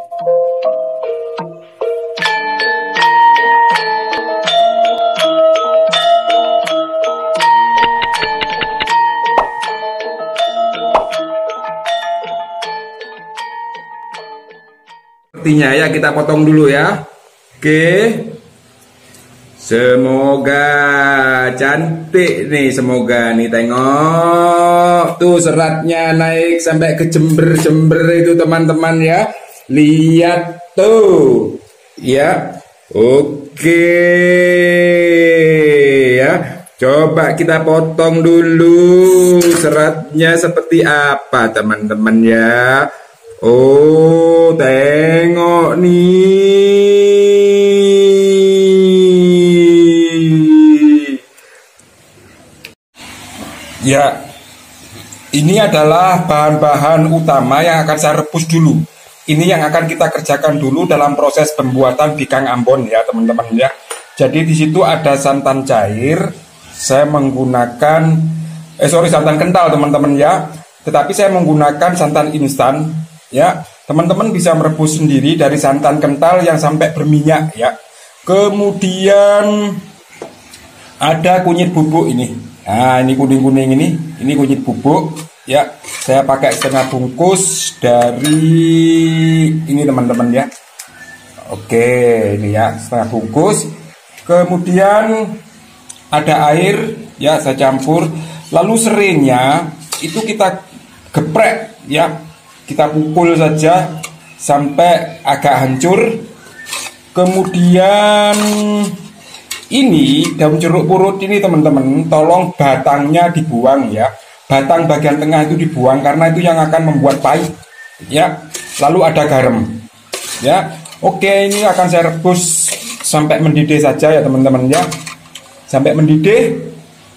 Sepertinya ya, kita potong dulu ya. Oke. Semoga cantik nih, semoga nih, tengok tuh seratnya naik sampai ke jember-jember itu teman-teman ya. Lihat tuh ya. Oke ya. Coba kita potong dulu seratnya seperti apa teman-teman ya. Oh, tengok nih. Ya, ini adalah bahan-bahan utama yang akan saya rebus dulu. Ini yang akan kita kerjakan dulu dalam proses pembuatan bikang Ambon ya, teman-teman ya. Jadi di situ ada santan cair. Saya menggunakan santan kental, teman-teman ya. Tetapi saya menggunakan santan instan. Ya, teman-teman bisa merebus sendiri dari santan kental yang sampai berminyak ya. Kemudian ada kunyit bubuk ini. Nah, ini kuning-kuning ini kunyit bubuk ya. Saya pakai setengah bungkus dari ini teman-teman ya. Oke, ini ya setengah bungkus. Kemudian ada air ya, saya campur. Lalu serainya itu kita geprek ya. Kita pukul saja sampai agak hancur. Kemudian ini daun jeruk purut ini teman-teman, tolong batangnya dibuang ya. Batang bagian tengah itu dibuang karena itu yang akan membuat pahit ya. Lalu ada garam ya. Oke, ini akan saya rebus sampai mendidih saja ya teman-teman ya. Sampai mendidih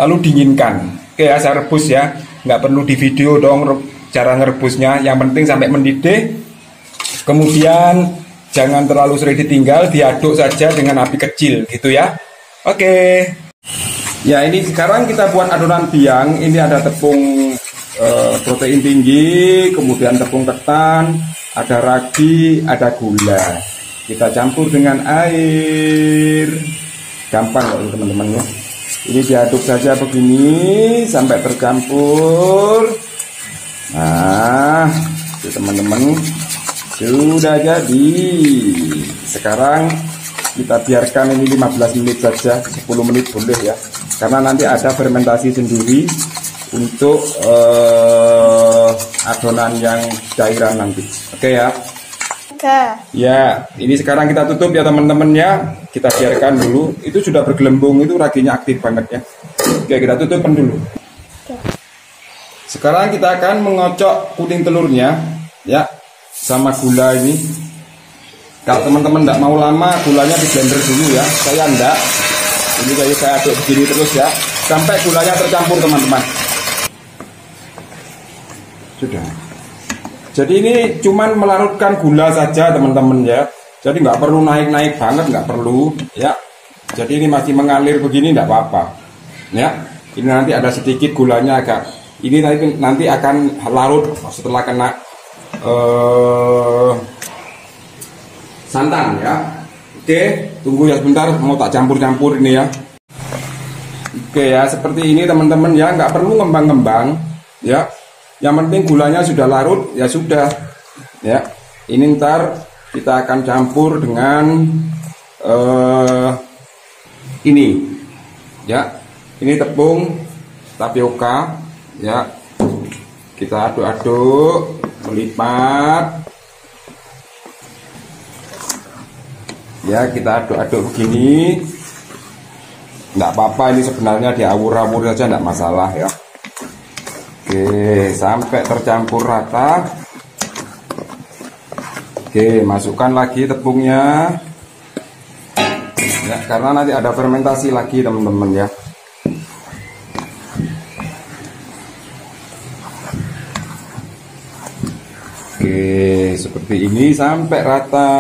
lalu dinginkan. Oke ya, saya rebus ya. Nggak perlu di video dong cara ngerebusnya, yang penting sampai mendidih. Kemudian jangan terlalu sering ditinggal, diaduk saja dengan api kecil gitu ya. Oke. Ya, ini sekarang kita buat adonan biang. Ini ada tepung protein tinggi, kemudian tepung ketan, ada ragi, ada gula. Kita campur dengan air. Gampang kok teman-teman ya. Ini diaduk saja begini sampai tercampur. Nah, itu teman-teman sudah jadi. Sekarang kita biarkan ini 15 menit saja, 10 menit boleh ya. Karena nanti ada fermentasi sendiri untuk adonan yang cairan nanti. Oke ya. Oke. Ya, ini sekarang kita tutup ya teman-teman ya. Kita biarkan dulu. Itu sudah bergelembung, itu raginya aktif banget ya. Oke, kita tutupkan dulu. Sekarang kita akan mengocok kuning telurnya ya, sama gula ini. Kalau teman-teman tidak mau lama, gulanya di blender dulu ya. Saya enggak. Ini saya aduk begini terus ya, sampai gulanya tercampur teman-teman. Sudah. Jadi ini cuman melarutkan gula saja teman-teman ya. Jadi nggak perlu naik-naik banget, nggak perlu ya. Jadi ini masih mengalir begini, nggak apa-apa ya. Ini nanti ada sedikit gulanya agak. Ini nanti akan larut setelah kena santan ya. Oke, tunggu ya sebentar, mau tak campur-campur ini ya. Oke ya, seperti ini teman-teman ya, nggak perlu ngembang-ngembang ya. Yang penting gulanya sudah larut ya sudah ya. Ini ntar kita akan campur dengan ini ya. Ini tepung tapioka ya, kita aduk-aduk, melipat ya, kita aduk-aduk begini. Nggak apa-apa, ini sebenarnya diawur-awur saja, nggak masalah ya. Oke, sampai tercampur rata. Oke, masukkan lagi tepungnya ya, karena nanti ada fermentasi lagi teman-teman ya. Oke, seperti ini sampai rata.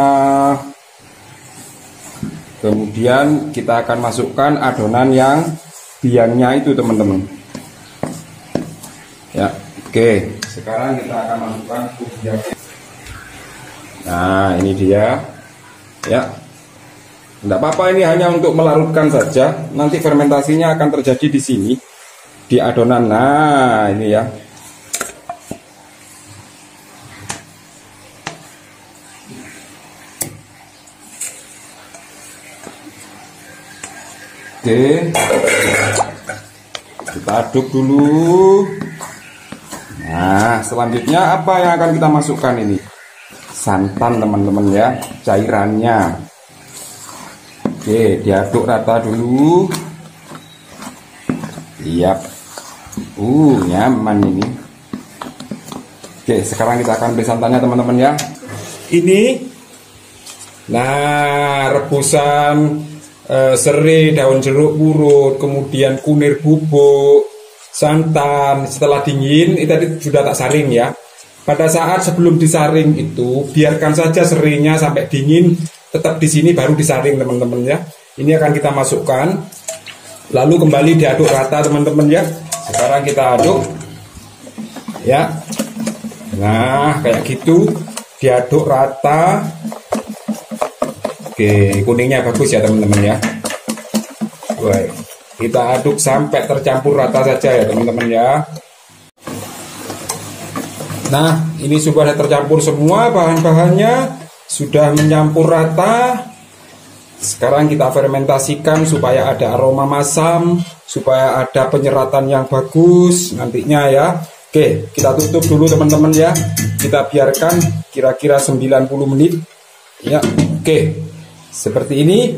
Kemudian kita akan masukkan adonan yang biangnya itu teman-teman ya. Oke, sekarang kita akan masukkan biangnya Nah, ini dia. Ya. Enggak apa-apa, ini hanya untuk melarutkan saja. Nanti fermentasinya akan terjadi di sini, di adonan. Nah, ini ya. Oke, kita aduk dulu. Nah, selanjutnya apa yang akan kita masukkan ini? Santan teman-teman ya, cairannya. Oke, diaduk rata dulu. Siap. Nyaman ini. Oke, sekarang kita akan beri santannya teman-teman ya. Ini, nah, rebusan serai, daun jeruk purut, kemudian kunir bubuk, santan. Setelah dingin, itu tadi sudah tak saring ya. Pada saat sebelum disaring itu, biarkan saja serainya sampai dingin, tetap di sini baru disaring teman-teman ya. Ini akan kita masukkan, lalu kembali diaduk rata teman-teman ya. Sekarang kita aduk, ya. Nah, kayak gitu, diaduk rata. Oke, kuningnya bagus ya teman-teman ya. Baik, kita aduk sampai tercampur rata saja ya teman-teman ya. Nah, ini sudah tercampur semua bahan-bahannya, sudah mencampur rata. Sekarang kita fermentasikan supaya ada aroma masam, supaya ada penyeratan yang bagus nantinya ya. Oke, kita tutup dulu teman-teman ya. Kita biarkan kira-kira 90 menit. Ya, oke. Seperti ini.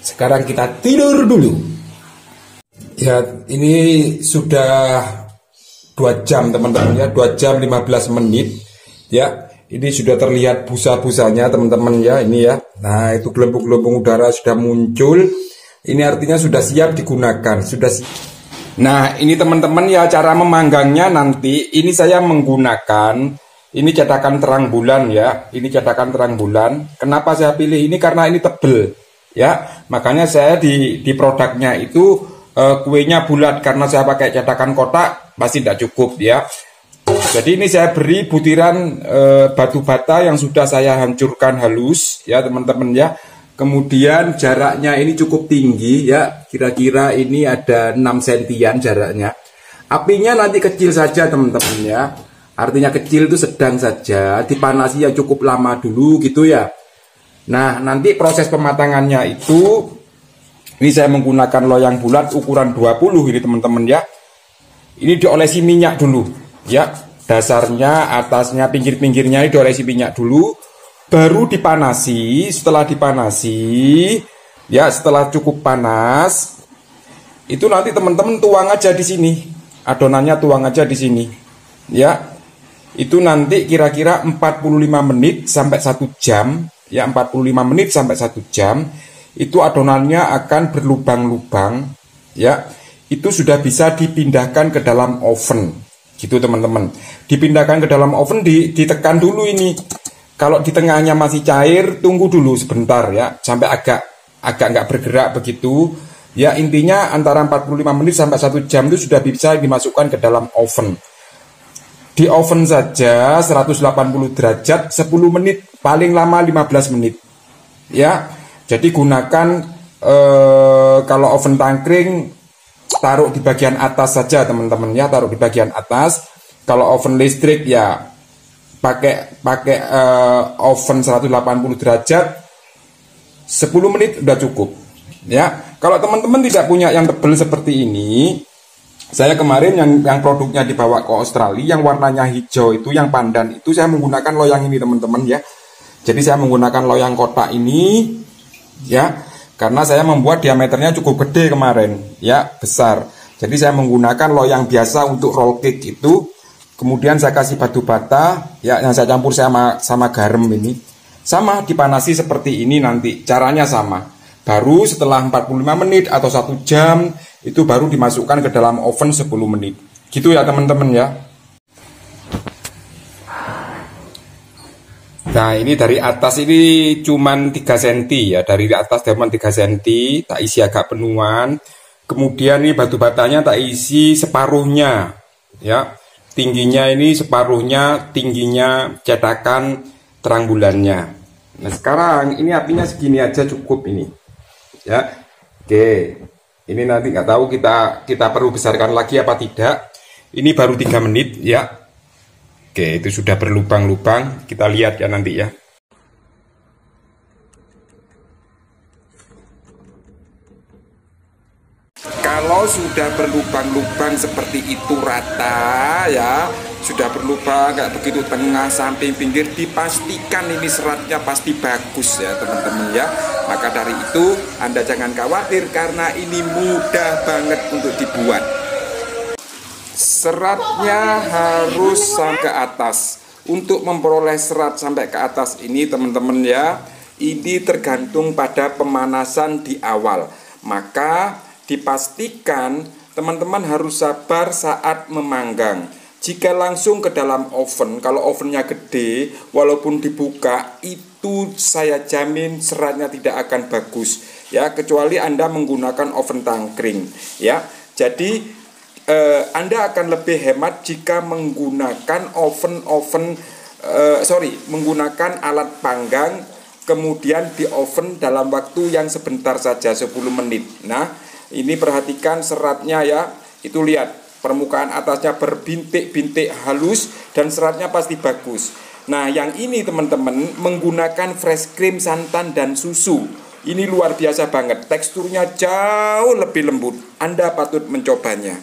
Sekarang kita tidur dulu. Ya, ini sudah 2 jam teman-teman ya, 2 jam 15 menit. Ya, ini sudah terlihat busa-busanya teman-teman ya, ini ya. Nah, itu gelembung-gelembung udara sudah muncul. Ini artinya sudah siap digunakan, Nah, ini teman-teman ya, cara memanggangnya nanti. Ini saya menggunakan, ini cetakan terang bulan ya. Ini cetakan terang bulan. Kenapa saya pilih ini? Karena ini tebel ya. Makanya saya di produknya itu kuenya bulat. Karena saya pakai cetakan kotak pasti tidak cukup ya. Jadi ini saya beri butiran batu bata yang sudah saya hancurkan halus ya teman-teman ya. Kemudian jaraknya ini cukup tinggi ya. Kira-kira ini ada 6 sentian jaraknya. Apinya nanti kecil saja teman-teman ya. Artinya kecil itu sedang saja, dipanasi yang cukup lama dulu gitu ya. Nah, nanti proses pematangannya itu, ini saya menggunakan loyang bulat ukuran 20 ini teman-teman ya. Ini diolesi minyak dulu ya. Dasarnya, atasnya, pinggir-pinggirnya ini diolesi minyak dulu. Baru dipanasi. Setelah dipanasi, ya setelah cukup panas, itu nanti teman-teman tuang aja di sini. Adonannya tuang aja di sini. Ya. Itu nanti kira-kira 45 menit sampai 1 jam. Ya, 45 menit sampai 1 jam. Itu adonannya akan berlubang-lubang. Ya, itu sudah bisa dipindahkan ke dalam oven. Gitu teman-teman. Dipindahkan ke dalam oven, ditekan dulu ini. Kalau di tengahnya masih cair, tunggu dulu sebentar ya. Sampai agak nggak bergerak begitu. Ya, intinya antara 45 menit sampai 1 jam itu sudah bisa dimasukkan ke dalam oven. Di oven saja 180 derajat 10 menit, paling lama 15 menit. Ya. Jadi gunakan kalau oven tangkring taruh di bagian atas saja teman-teman ya, taruh di bagian atas. Kalau oven listrik ya pakai oven 180 derajat 10 menit udah cukup. Ya. Kalau teman-teman tidak punya yang tebal seperti ini, saya kemarin yang produknya dibawa ke Australia, yang warnanya hijau itu, yang pandan itu, saya menggunakan loyang ini teman-teman ya. Jadi saya menggunakan loyang kotak ini ya, karena saya membuat diameternya cukup gede kemarin ya, besar. Jadi saya menggunakan loyang biasa untuk roll cake itu. Kemudian saya kasih batu bata ya, yang saya campur sama garam ini. Sama dipanasi seperti ini nanti, caranya sama. Baru setelah 45 menit atau 1 jam itu baru dimasukkan ke dalam oven 10 menit. Gitu ya teman-teman ya. Nah, ini dari atas ini cuman 3 cm ya, dari atas cuman 3 cm, tak isi agak penuhan. Kemudian ini batu batanya tak isi separuhnya ya. Tingginya ini separuhnya, tingginya cetakan terang bulannya. Nah sekarang ini apinya segini aja cukup ini ya. Oke, ini nanti nggak tahu kita perlu besarkan lagi apa tidak. Ini baru 3 menit ya. Oke, itu sudah berlubang-lubang, kita lihat ya nanti ya. Kalau sudah berlubang-lubang seperti itu rata ya, sudah berlubang kayak begitu tengah samping pinggir, dipastikan ini seratnya pasti bagus ya teman-teman ya. Maka dari itu Anda jangan khawatir karena ini mudah banget untuk dibuat. Seratnya harus sampai ke atas. Untuk memperoleh serat sampai ke atas ini teman-teman ya, ini tergantung pada pemanasan di awal. Maka dipastikan teman-teman harus sabar saat memanggang. Jika langsung ke dalam oven, kalau ovennya gede, walaupun dibuka, itu saya jamin seratnya tidak akan bagus. Ya, kecuali Anda menggunakan oven tangkring. Ya, jadi Anda akan lebih hemat jika menggunakan menggunakan alat panggang, kemudian di oven dalam waktu yang sebentar saja, 10 menit. Nah, ini perhatikan seratnya ya, itu lihat permukaan atasnya berbintik-bintik halus dan seratnya pasti bagus. Nah yang ini teman-teman menggunakan fresh cream, santan dan susu. Ini luar biasa banget, teksturnya jauh lebih lembut. Anda patut mencobanya.